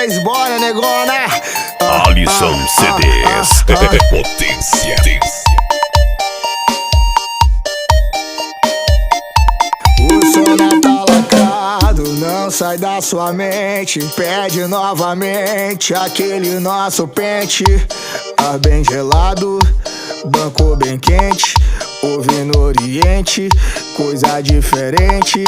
pra esbora, negona. Alisson CDs. Potência. O sono tá lacrado, não sai da sua mente. Pede novamente aquele nosso pente. Ar bem gelado, banco bem quente. Ouvindo Oriente, coisa diferente.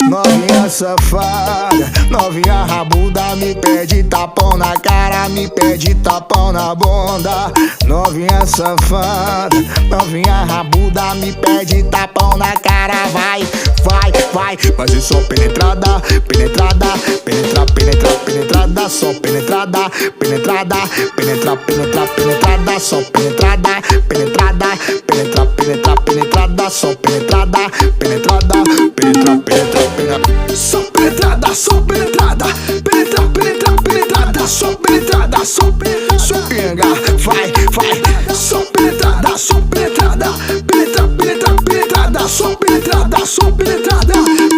Novinha safada, novinha rabuda, me pede tapão na cara, me pede tapão na bunda. Novinha safada, novinha rabuda, me pede tapão na cara. Vai, vai, vai, mas é só penetrada, penetrada, penetra, penetra, penetrada, só penetrada, penetrada, penetra, penetra, penetrada, só penetrada, penetrada, penetra, penetra, penetrada, só penetrada, penetrada, penetra, penetra, penetra, só penetrada, só penetrada, penetra, penetra, penetrada, só penetrada, só pinga, vai, vai, só penetrada, penetra, penetra, penetrada, só penetrada,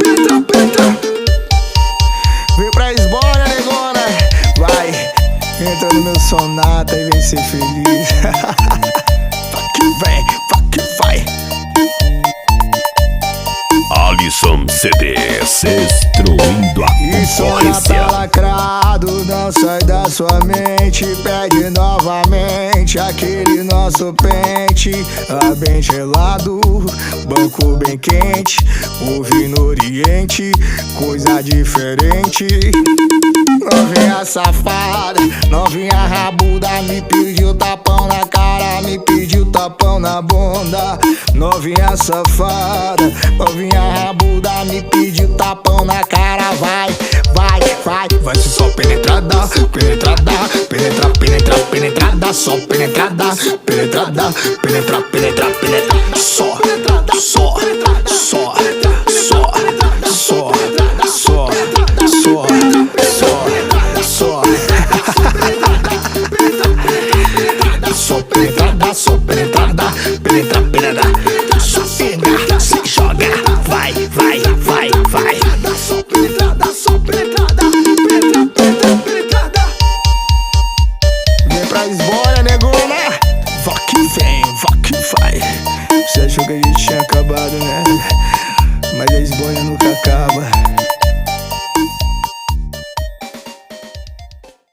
penetra, penetra. Vem pra esbora, negona, vai, entra no meu sonata e vem ser feliz. Vai. Alisson CDs, destruindo a Isso concorrência. tá lacrado, não sai da sua mente. Pede novamente aquele nosso pente. Ar bem gelado, banco bem quente. Ouvindo Oriente, coisa diferente. Novinha safada, novinha rabuda, me pediu tapão na cara, me pediu tapão na bunda. Novinha safada, novinha rabuda, me pediu tapão na cara. Vai, vai, vai, vai ser só penetrada, penetrada, penetra, penetra, penetrada, só penetrada, penetrada, penetra, penetra, penetra, só, só, só, só, só, só, só. Só penetrada, penetra, penetra, só pega, se joga, vai, vai, vai, vai. Só penetrada, penetra, penetra, penetrada. Vem pra esbora, negona, vá que vem, vá que vai. Você achou que a gente tinha acabado, né? Mas a esbora nunca acaba.